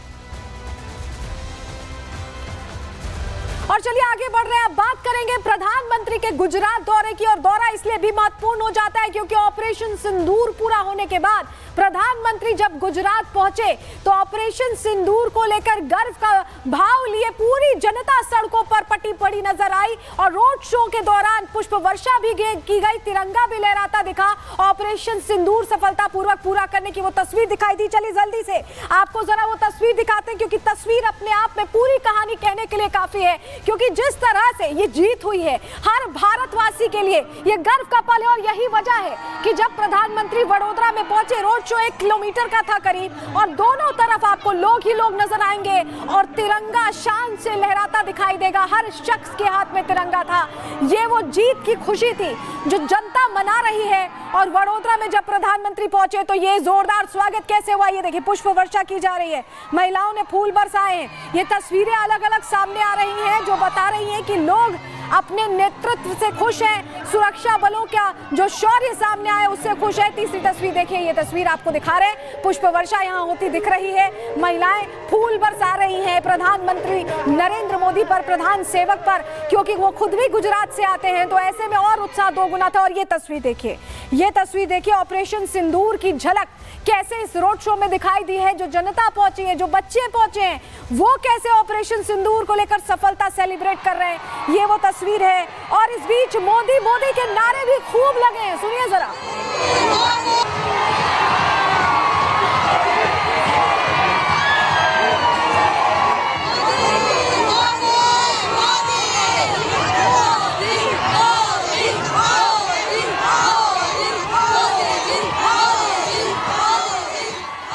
[SPEAKER 2] और चलिए आगे बढ़ रहे हैं, अब बात करेंगे प्रधानमंत्री के गुजरात दौरे की। और दौरा इसलिए भी महत्वपूर्ण हो जाता है क्योंकि ऑपरेशन सिंदूर पूरा होने के बाद प्रधानमंत्री जब गुजरात पहुंचे तो ऑपरेशन सिंदूर को लेकर गर्व का भाव लिए पूरी जनता सड़कों पर पटी पड़ी नजर आई और रोड शो के दौरान पुष्प वर्षा भी की गई, तिरंगा भी लहराता दिखा। ऑपरेशन सिंदूर सफलतापूर्वक पूरा करने की वो तस्वीर दिखाई दी। चलिए जल्दी से आपको जरा वो तस्वीर दिखाते हैं क्योंकि तस्वीर अपने आप में पूरी कहानी कहने के लिए काफी है। क्योंकि जिस तरह से ये जीत हुई है हर भारतवासी के लिए ये गर्व का पल है और यही वजह है कि जब प्रधानमंत्री वडोदरा में पहुंचे, रोड शो 1 किलोमीटर का था करीब और दोनों तरफ आपको लोग ही लोग नजर आएंगे और तिरंगा शान से लहराता दिखाई देगा। हर शख्स के हाथ में तिरंगा था। ये वो जीत की खुशी थी जो जनता मना रही है। और वडोदरा में जब प्रधानमंत्री पहुंचे तो ये जोरदार स्वागत कैसे हुआ, ये देखिए पुष्प वर्षा की जा रही है, महिलाओं ने फूल बरसाए हैं। ये तस्वीरें अलग अलग सामने आ रही हैं जो बता रही हैं कि लोग अपने नेतृत्व से खुश हैं, सुरक्षा बलों का जो शौर्य सामने आया उससे खुश है। तीसरी तस्वीर देखिए, ये तस्वीर आपको दिखा रहे हैं, पुष्प वर्षा यहाँ होती दिख रही है, महिलाएं फूल बरसा रही हैं प्रधानमंत्री नरेंद्र मोदी पर, प्रधान सेवक पर, क्योंकि वो खुद भी गुजरात से आते हैं तो ऐसे में और उत्साह दोगुना था। और ये तस्वीर देखिए, ये तस्वीर देखिए ऑपरेशन सिंदूर की झलक कैसे इस रोड शो में दिखाई दी है। जो जनता पहुंची है, जो बच्चे पहुंचे हैं, वो कैसे ऑपरेशन सिंदूर को लेकर सफलता सेलिब्रेट कर रहे हैं, ये वो तस्वीर है। और इस बीच मोदी मोदी के नारे भी खूब लगे हैं, सुनिए जरा।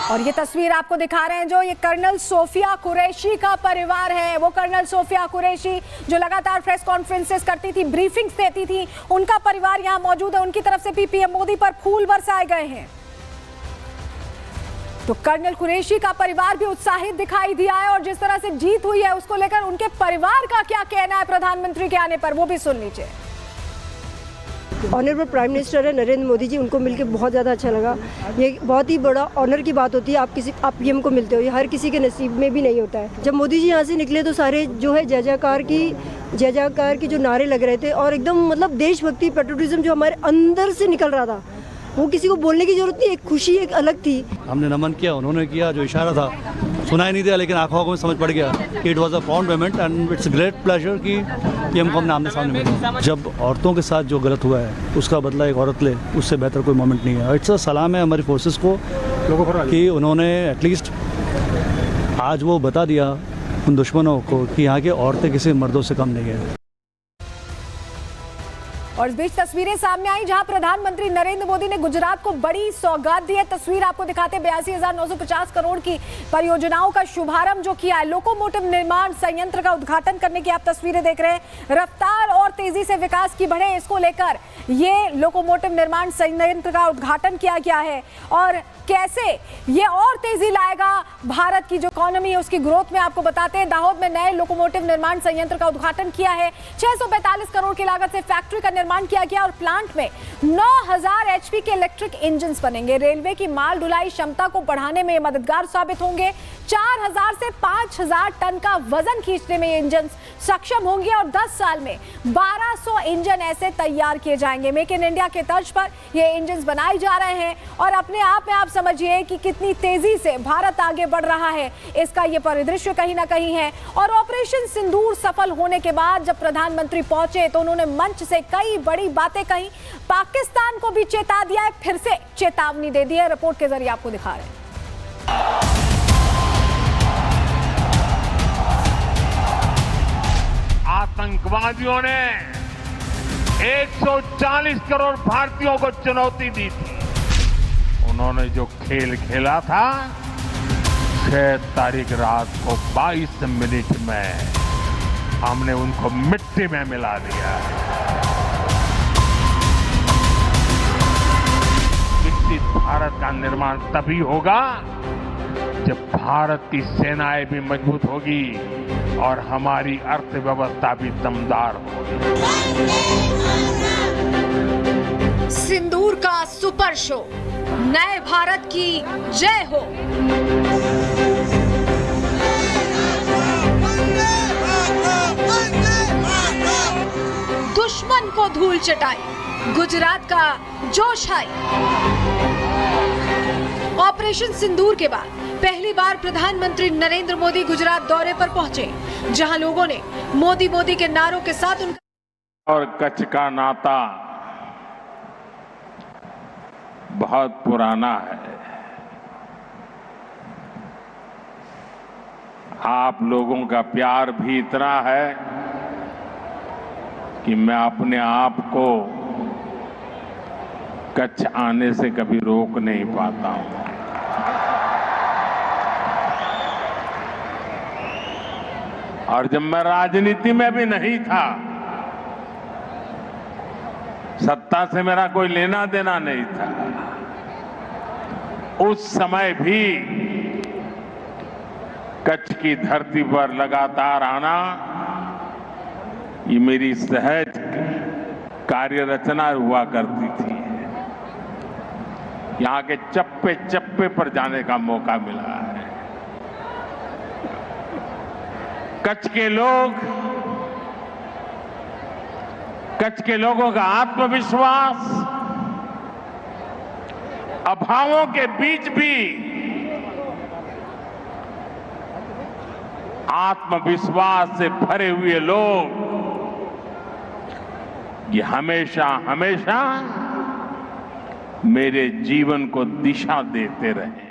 [SPEAKER 2] और ये तस्वीर आपको दिखा रहे हैं जो ये कर्नल सोफिया कुरैशी का परिवार है। वो कर्नल सोफिया कुरैशी जो लगातार प्रेस कॉन्फ्रेंसेस करती थी, ब्रीफिंग्स देती थी, उनका परिवार यहाँ मौजूद है। उनकी तरफ से पीएम मोदी पर फूल बरसाए गए हैं। तो कर्नल कुरैशी का परिवार भी उत्साहित दिखाई दिया है और जिस तरह से जीत हुई है उसको लेकर उनके परिवार का क्या कहना है प्रधानमंत्री के आने पर, वो भी सुन लीजिए।
[SPEAKER 10] ऑनरेबल प्राइम मिनिस्टर है नरेंद्र मोदी जी, उनको मिलकर बहुत ज़्यादा अच्छा लगा। ये बहुत ही बड़ा ऑनर की बात होती है, आप पीएम को मिलते हो, ये हर किसी के नसीब में भी नहीं होता है। जब मोदी जी यहाँ से निकले तो सारे जो है जय जयकार की जो नारे लग रहे थे और एकदम मतलब देशभक्ति पेट्रोटिज्म जो हमारे अंदर से निकल रहा था, वो किसी को बोलने की जरूरत नहीं, एक खुशी एक अलग थी।
[SPEAKER 11] हमने नमन किया, उन्होंने किया, जो इशारा था सुनाई नहीं दिया, लेकिन आंखों में समझ पड़ गया कि it was a found payment and it's great pleasure कि पीएम को हमने आमने सामने मिला। जब औरतों के साथ जो गलत हुआ है उसका बदला एक औरत ले, उससे बेहतर कोई मोमेंट नहीं है। इट्स अ सलाम है हमारी फोर्सेस को कि उन्होंने एटलीस्ट आज वो बता दिया उन दुश्मनों को कि यहाँ की औरतें किसी मर्दों से कम नहीं है।
[SPEAKER 2] और इस बीच तस्वीरें सामने आई जहां प्रधानमंत्री नरेंद्र मोदी ने गुजरात को बड़ी सौगात दी है। तस्वीर आपको दिखाते 82,950 करोड़ की परियोजनाओं का शुभारंभ जो किया है। लोकोमोटिव निर्माण संयंत्र का उद्घाटन करने की आप तस्वीरें देख रहे हैं। रफ्तार और तेजी से विकास की बढ़े, इसको लेकर ये लोकोमोटिव निर्माण संयंत्र का उद्घाटन किया गया है। और कैसे ये और तेजी लाएगा भारत की जो इकोनॉमी है उसकी ग्रोथ में आपको बताते हैं। दाहोद में नए लोकोमोटिव निर्माण संयंत्र का उद्घाटन किया है। 645 करोड़ की लागत से फैक्ट्री का निर्माण किया गया और प्लांट में 9000 एचपी के इलेक्ट्रिक इंजन बनेंगे। रेलवे की माल ढुलाई क्षमता को बढ़ाने में मददगार साबित होंगे। 4000 से 5000 टन का वजन खींचने में ये इंजन सक्षम होंगे और 10 साल में 1200 इंजन ऐसे तैयार किए जाएंगे। मेक इन इंडिया के तर्ज पर ये इंजन बनाए जा रहे हैं और अपने आप में आप समझिए कि कितनी तेजी से भारत आगे बढ़ रहा है, इसका ये परिदृश्य कहीं ना कहीं है। और ऑपरेशन सिंदूर सफल होने के बाद जब प्रधानमंत्री पहुंचे तो उन्होंने मंच से कई बड़ी बातें कही। पाकिस्तान को भी चेता दिया है, फिर से चेतावनी दे दी है। रिपोर्ट के जरिए आपको दिखा रहे हैं।
[SPEAKER 12] आतंकवादियों ने 140 करोड़ भारतीयों को चुनौती दी थी। उन्होंने जो खेल खेला था, 6 तारीख रात को 22 मिनट में हमने उनको मिट्टी में मिला दिया। विकसित भारत का निर्माण तभी होगा जब भारत की सेनाएं भी मजबूत होगी और हमारी अर्थव्यवस्था भी दमदार होगी।
[SPEAKER 2] सिंदूर का सुपर शो, नए भारत की जय हो। दुश्मन को धूल चटाई, गुजरात का जोश आई। ऑपरेशन सिंदूर के बाद पहली बार प्रधानमंत्री नरेंद्र मोदी गुजरात दौरे पर पहुंचे, जहां लोगों ने मोदी मोदी के नारों के साथ उनका
[SPEAKER 12] और कच्छ का नाता बहुत पुराना है। आप लोगों का प्यार भी इतना है कि मैं अपने आप को कच्छ आने से कभी रोक नहीं पाता हूं। और जब मैं राजनीति में भी नहीं था, सत्ता से मेरा कोई लेना देना नहीं था, उस समय भी कच्छ की धरती पर लगातार आना ये मेरी सहज कार्य रचना हुआ करती थी। यहाँ के चप्पे चप्पे पर जाने का मौका मिला है। कच्छ के लोगों का आत्मविश्वास अभावों के बीच भी आत्मविश्वास से भरे हुए लोग ये हमेशा हमेशा मेरे जीवन को दिशा देते रहे।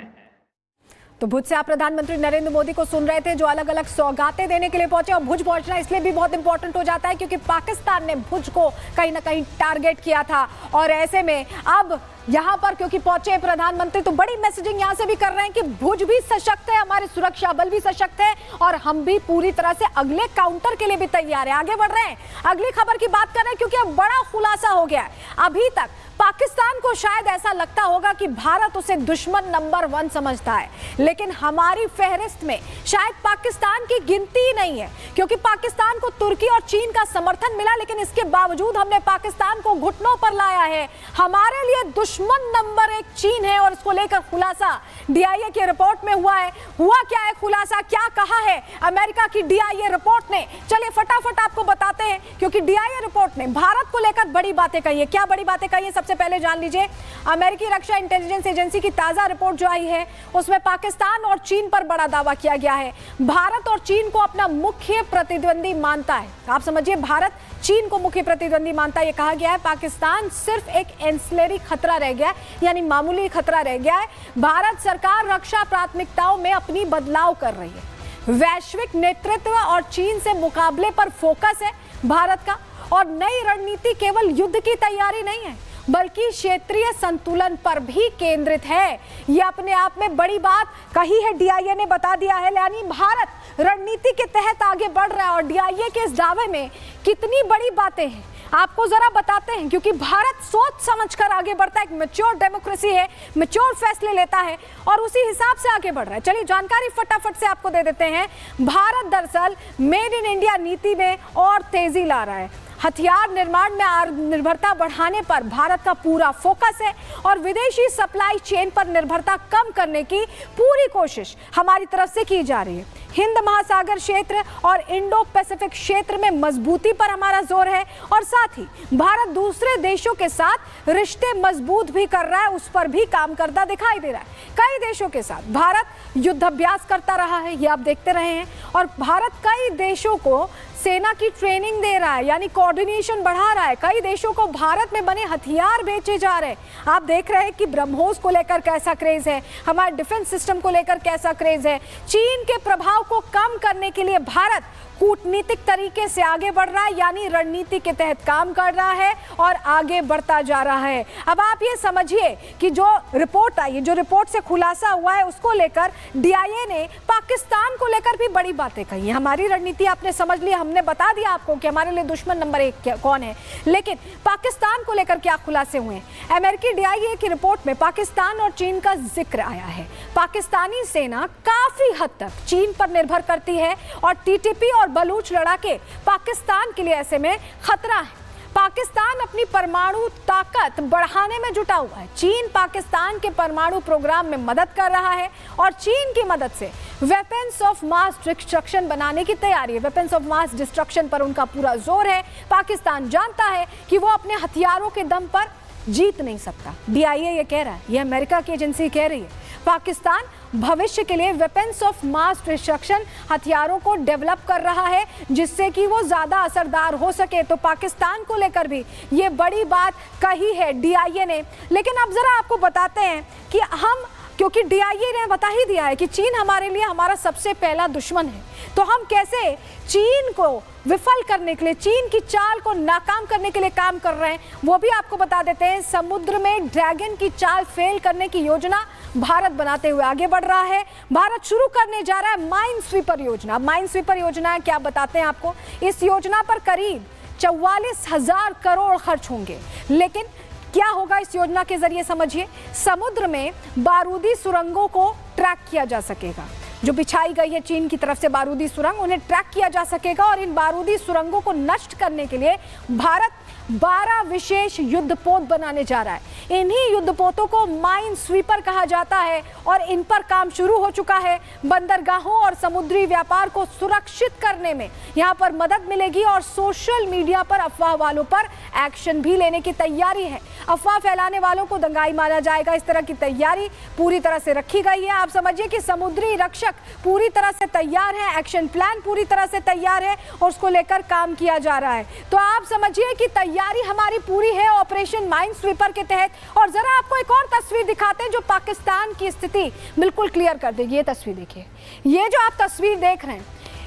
[SPEAKER 2] तो भुज से आप प्रधानमंत्री नरेंद्र मोदी को सुन रहे थे, जो अलग अलग सौगातें देने के लिए पहुंचे। और भुज पहुंचना इसलिए भी बहुत इंपॉर्टेंट हो जाता है क्योंकि पाकिस्तान ने भुज को कहीं ना कहीं टारगेट किया था। और ऐसे में अब यहाँ पर क्योंकि पहुंचे प्रधानमंत्री तो बड़ी मैसेजिंग यहाँ से भी कर रहे हैं कि भुज भी सशक्त है, हमारे सुरक्षा बल भी सशक्त है और हम भी पूरी तरह से अगले काउंटर के लिए भी तैयार है। आगे बढ़ रहे हैं, अगली खबर की बात कर रहे हैं क्योंकि अब बड़ा खुलासा हो गया है। अभी तक पाकिस्तान को शायद ऐसा लगता होगा कि भारत उसे दुश्मन नंबर 1 समझता है, लेकिन हमारी फहरिस्त में शायद पाकिस्तान की गिनती ही नहीं है, क्योंकि पाकिस्तान को तुर्की और चीन का समर्थन मिला, लेकिन इसके बावजूद हमने पाकिस्तान को घुटनों पर लाया है। हमारे लिए दुश्मन नंबर 1 चीन है और इसको लेकर खुलासा DIA की रिपोर्ट में हुआ है। हुआ क्या है खुलासा, क्या कहा है अमेरिका की DIA रिपोर्ट ने? चलिए फटाफट आपको बताते हैं, क्योंकि DIA रिपोर्ट ने भारत को लेकर बड़ी बातें कही है। क्या बड़ी बातें कही है, सबसे पहले जान लीजिए। अमेरिकी रक्षा इंटेलिजेंस एजेंसी की ताजा रिपोर्ट जो आई है, उसमें पाकिस्तान और चीन पर बड़ा दावा किया गया है। भारत और चीन को अपना मुख्य प्रतिद्वंदी मानता है। आप समझिए, भारत चीन को मुख्य प्रतिद्वंदी मानता है। ये कहा गया है पाकिस्तान सिर्फ एक एंसिलरी खतरा रह गया है, यानी मामूली खतरा रह गया है। भारत सरकार रक्षा प्राथमिकताओं में अपनी बदलाव कर रही है। वैश्विक नेतृत्व और चीन से मुकाबले पर फोकस है भारत का, और नई रणनीति केवल युद्ध की तैयारी नहीं है, बल्कि क्षेत्रीय संतुलन पर भी केंद्रित है। यह अपने आप में बड़ी बात कही है, DIA ने बता दिया है। यानी भारत रणनीति के तहत आगे बढ़ रहा है, और DIA के इस दावे में कितनी बड़ी बातें हैं आपको जरा बताते हैं, क्योंकि भारत सोच समझकर आगे बढ़ता है। एक मैच्योर डेमोक्रेसी है, मैच्योर फैसले लेता है और उसी हिसाब से आगे बढ़ रहा है। चलिए जानकारी फटाफट से आपको दे देते हैं। भारत दरअसल मेड इन इंडिया नीति में और तेजी ला रहा है। हथियार निर्माण में आत्मनिर्भरता बढ़ाने पर भारत का पूरा फोकस है, और विदेशी सप्लाई चेन पर निर्भरता कम करने की पूरी कोशिश हमारी तरफ से की जा रही है। हिंद महासागर क्षेत्र और इंडो पैसिफिक क्षेत्र में मजबूती पर हमारा जोर है, और साथ ही भारत दूसरे देशों के साथ रिश्ते मजबूत भी कर रहा है, उस पर भी काम करता दिखाई दे रहा है। कई देशों के साथ भारत युद्धाभ्यास करता रहा है, ये आप देखते रहे हैं, और भारत कई देशों को सेना की ट्रेनिंग दे रहा है, यानी कोऑर्डिनेशन बढ़ा रहा है। कई देशों को भारत में बने हथियार बेचे जा रहे हैं। आप देख रहे हैं कि ब्रह्मोस को लेकर कैसा क्रेज है, हमारे डिफेंस सिस्टम को लेकर कैसा क्रेज है। चीन के प्रभाव को कम करने के लिए भारत कूटनीतिक तरीके से आगे बढ़ रहा है, यानी रणनीति के तहत काम कर रहा है और आगे बढ़ता जा रहा है। अब आप ये समझिए कि जो रिपोर्ट आई है, जो रिपोर्ट से खुलासा हुआ है, उसको लेकर DIA ने पाकिस्तान को लेकर भी बड़ी बातें कही हैं। हमारी रणनीति आपने समझ ली, हमने बता दिया आपको कि हमारे लिए दुश्मन नंबर 1 कौन है, लेकिन पाकिस्तान को लेकर क्या खुलासे हुए हैं। अमेरिकी DIA की रिपोर्ट में पाकिस्तान और चीन का जिक्र आया है। पाकिस्तानी सेना काफी हद तक चीन पर निर्भर करती है, और TTP और बलूच लड़ाके पाकिस्तान के लिए ऐसे में खतरा है। पाकिस्तान अपनी परमाणु ताकत बढ़ाने में जुटा हुआ है। चीन पाकिस्तान के परमाणु प्रोग्राम में मदद कर रहा है, और चीन की मदद से वेपन्स ऑफ मास डिस्ट्रक्शन बनाने की तैयारी है। वेपन्स ऑफ मास डिस्ट्रक्शन पर उनका पूरा जोर है। पाकिस्तान जानता है कि वो अपने हथियारों के दम पर जीत नहीं सकता। DIA ये कह रहा है, ये अमेरिका की एजेंसी कह रही है। पाकिस्तान भविष्य के लिए वेपन्स ऑफ मास डिस्ट्रक्शन हथियारों को डेवलप कर रहा है, जिससे कि वो ज़्यादा असरदार हो सके। तो पाकिस्तान को लेकर भी ये बड़ी बात कही है DIA ने। लेकिन अब ज़रा आपको बताते हैं कि हम, क्योंकि DIA ने बता ही दिया है कि चीन हमारे लिए हमारा सबसे पहला दुश्मन है, तो हम कैसे चीन को विफल करने के लिए, चीन की चाल को नाकाम करने के लिए काम कर रहे हैं, वो भी आपको बता देते हैं। समुद्र में ड्रैगन की चाल फेल करने की योजना भारत बनाते हुए आगे बढ़ रहा है। भारत शुरू करने जा रहा है माइन स्वीपर योजना। माइन स्वीपर योजना क्या बताते हैं आपको। इस योजना पर करीब 44,000 करोड़ खर्च होंगे, लेकिन क्या होगा इस योजना के जरिए समझिए। समुद्र में बारूदी सुरंगों को ट्रैक किया जा सकेगा। जो बिछाई गई है चीन की तरफ से बारूदी सुरंग, उन्हें ट्रैक किया जा सकेगा, और इन बारूदी सुरंगों को नष्ट करने के लिए भारत 12 विशेष युद्धपोत बनाने जा रहा है। इन्हीं युद्धपोतों को माइन स्वीपर कहा जाता है, और इन पर काम शुरू हो चुका है। बंदरगाहों और समुद्री व्यापार को सुरक्षित करने में यहाँ पर मदद मिलेगी, और सोशल मीडिया पर अफवाह वालों पर एक्शन भी लेने की तैयारी है। अफवाह फैलाने वालों को दंगाई माना जाएगा, इस तरह की तैयारी पूरी तरह से रखी गई है। आप समझिए कि समुद्री रक्षक पूरी तरह से तैयार है, एक्शन प्लान पूरी तरह से तैयार है, और उसको लेकर काम किया जा रहा है। तो आप समझिए कि तैयारी हमारी पूरी है ऑपरेशन माइन स्वीपर के तहत। और जरा आपको एक और तस्वीर दिखाते हैं जो पाकिस्तान की स्थिति बिल्कुल क्लियर कर देगी। ये तस्वीर देखिए, ये जो आप तस्वीर देख रहे हैं,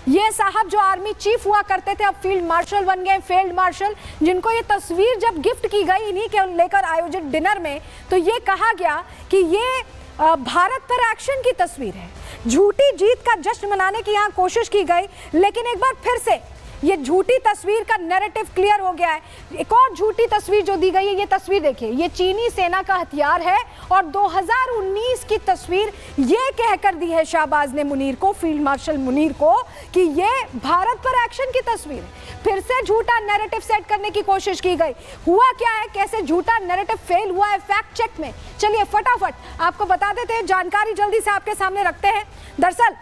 [SPEAKER 2] ये साहब जो आर्मी चीफ हुआ करते थे, अब फील्ड मार्शल बन गए, फील्ड मार्शल, जिनको ये तस्वीर जब गिफ्ट की गई इन्हीं के लेकर आयोजित डिनर में, तो ये कहा गया कि ये भारत पर एक्शन की तस्वीर है। झूठी जीत का जश्न मनाने की यहाँ कोशिश की गई, लेकिन एक बार फिर से ये झूठी तस्वीर का नैरेटिव क्लियर हो गया है। एक और झूठी तस्वीर जो दी गई है, ये तस्वीर देखिए, ये चीनी सेना का हथियार है और 2019 की तस्वीर ये कहकर दी है शाहबाज ने मुनीर को, फील्ड मार्शल मुनीर को, कि ये भारत पर एक्शन की तस्वीर है। फिर से झूठा नैरेटिव सेट करने की कोशिश की गई। हुआ क्या है, कैसे झूठा नैरेटिव फेल हुआ है फैक्ट चेक में, चलिए फटाफट आपको बता देते हैं, जानकारी जल्दी से आपके सामने रखते हैं। दरअसल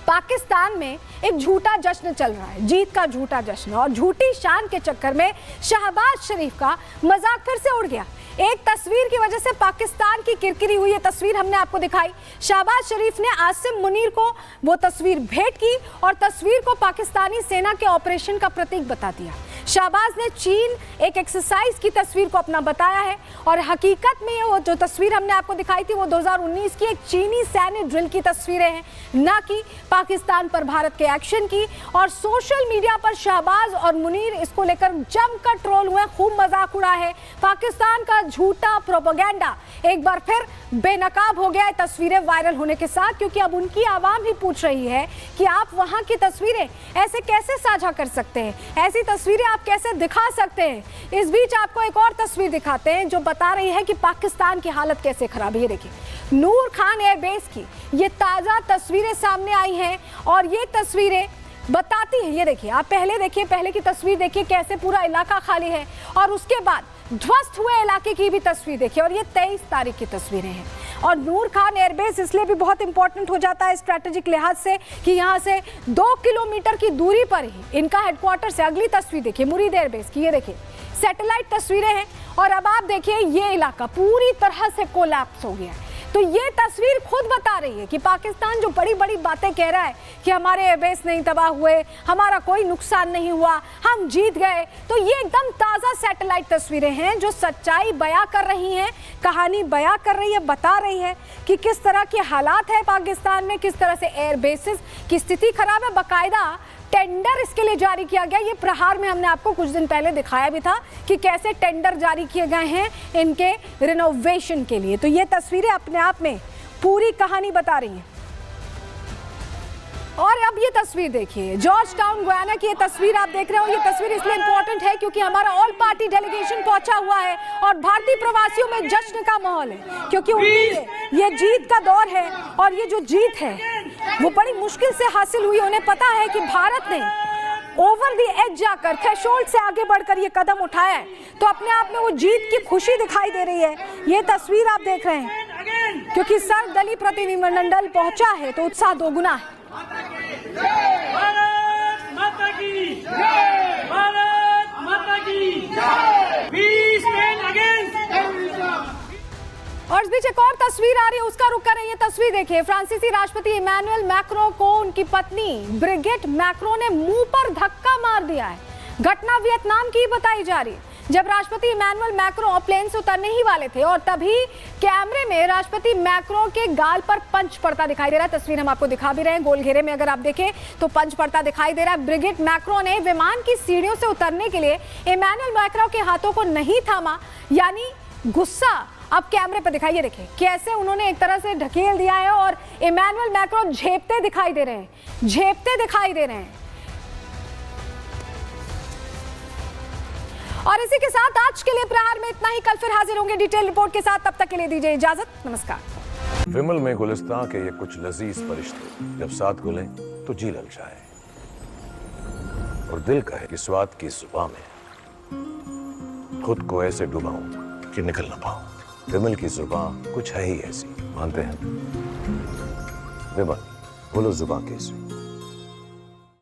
[SPEAKER 2] पाकिस्तान में एक झूठा जश्न चल रहा है, जीत का झूठा जश्न, और झूठी शान के चक्कर में शहबाज शरीफ का मजाक फिर से उड़ गया। एक तस्वीर की वजह से पाकिस्तान की किरकिरी हुई। ये तस्वीर हमने आपको दिखाई, शहबाज शरीफ ने आसिम मुनीर को वो तस्वीर भेंट की और तस्वीर को पाकिस्तानी सेना के ऑपरेशन का प्रतीक बता दिया। शहबाज ने चीन एक एक्सरसाइज की तस्वीर को अपना बताया है और हकीकत में वो जो तस्वीर हमने आपको दिखाई थी वो 2019 की एक चीनी सैन्य ड्रिल की तस्वीरें हैं, ना कि पाकिस्तान पर भारत के एक्शन की। और सोशल मीडिया पर शहबाज और मुनीर इसको लेकर जमकर ट्रोल हुए, खूब मजाक उड़ा है। पाकिस्तान का झूठा प्रोपेगेंडा एक बार फिर बेनकाब हो गया है तस्वीरें वायरल होने के साथ, क्योंकि अब उनकी आवाम ही पूछ रही है कि आप वहां की तस्वीरें ऐसे कैसे साझा कर सकते हैं, ऐसी तस्वीरें आप कैसे दिखा सकते हैं। इस बीच आपको एक और तस्वीर दिखाते हैं जो बता रही है कि पाकिस्तान की हालत कैसे खराब है। ये देखिए, नूर खान एयरबेस की ये ताज़ा तस्वीरें सामने आई हैं और ये तस्वीरें बताती हैं, ये देखिए, आप पहले देखिए, पहले की तस्वीर देखिए कैसे पूरा इलाका खाली है, और उसके बाद ध्वस्त हुए इलाके की भी तस्वीर देखिए, और ये 23 तारीख की तस्वीरें हैं। और नूर खान एयरबेस इसलिए भी बहुत इंपॉर्टेंट हो जाता है स्ट्रैटेजिक लिहाज से कि यहाँ से 2 किलोमीटर की दूरी पर ही इनका हेडक्वार्टर्स है। अगली तस्वीर देखिए मुरीद एयरबेस की, ये देखिए सैटेलाइट तस्वीरें हैं, और अब आप देखिए ये इलाका पूरी तरह से कोलैप्स हो गया है। तो ये तस्वीर खुद बता रही है कि पाकिस्तान जो बड़ी बड़ी बातें कह रहा है कि हमारे एयरबेस नहीं तबाह हुए, हमारा कोई नुकसान नहीं हुआ, हम जीत गए, तो ये एकदम ताज़ा सैटेलाइट तस्वीरें हैं जो सच्चाई बयां कर रही हैं, कहानी बयां कर रही है, बता रही है कि किस तरह के हालात है पाकिस्तान में, किस तरह से एयरबेसेस की स्थिति खराब है। बाकायदा टेंडर इसके लिए जारी किया गया। ये प्रहार में हमने आपको कुछ दिन पहले दिखाया भी था कि कैसे टेंडर जारी किए गए हैं इनके रिनोवेशन के लिए। तो ये तस्वीरें अपने आप में पूरी कहानी बता रही हैं। और अब ये तस्वीर देखिए, जॉर्ज टाउन गुयाना की ये तस्वीर आप देख रहे हो। ये तस्वीर इसलिए इंपॉर्टेंट है क्योंकि हमारा ऑल पार्टी डेलीगेशन पहुंचा हुआ है और भारतीय प्रवासियों में जश्न का माहौल है, क्योंकि उनके लिए ये जीत का दौर है। और ये जो जीत है वो बड़ी मुश्किल से हासिल हुई। उन्हें पता है कि भारत ने ओवर द एज जाकर, थ्रेशोल्ड से आगे बढ़कर ये कदम उठाया है, तो अपने आप में वो जीत की खुशी दिखाई दे रही है। ये तस्वीर आप देख रहे हैं, क्योंकि सर्वदलीय प्रतिनिधिमंडल पहुंचा है तो उत्साह दोगुना है।
[SPEAKER 13] भारत माता की जय, भारत माता की जय, वी स्टैंड अगेंस्ट।
[SPEAKER 2] और इस बीच एक और तस्वीर आ रही है, उसका रुख कर रही है। तस्वीर देखिए, फ्रांसीसी राष्ट्रपति इमैनुअल मैक्रो को उनकी पत्नी ब्रिगिट मैक्रो ने मुंह पर धक्का मार दिया है। घटना वियतनाम की बताई जा रही है, जब राष्ट्रपति इमैनुअल मैक्रो प्लेन से उतरने ही वाले थे और तभी कैमरे में राष्ट्रपति मैक्रो के गाल पर पंच पड़ता दिखाई दे रहा है। तस्वीर हम आपको दिखा भी रहे हैं, गोल घेरे में अगर आप देखें तो पंच पड़ता दिखाई दे रहा है। ब्रिगिट मैक्रो ने विमान की सीढ़ियों से उतरने के लिए इमैनुअल मैक्रो के हाथों को नहीं थामा, यानी गुस्सा अब कैमरे पर दिखाइए, देखिए कैसे उन्होंने एक तरह से ढकेल दिया है और इमैनुअल मैक्रो झेपते दिखाई दे रहे हैं, झेपते दिखाई दे रहे हैं। और इसी के साथ आज के लिए प्रहार में इतना ही। कल फिर हाजिर होंगे डिटेल रिपोर्ट के साथ, तब तक के लिए दीजिए इजाजत, नमस्कार।
[SPEAKER 14] विमल में गुलिस्तां के ये कुछ लजीज फरिश्ते जब साथ घुले तो जी ललचाए और दिल कहे कि स्वाद की जुबान में खुद को ऐसे डुबाऊं कि निकल ना पाऊं। विमल की जुबान कुछ है ही ऐसी, मानते हैं? विमल बोलो जुबान कैसी?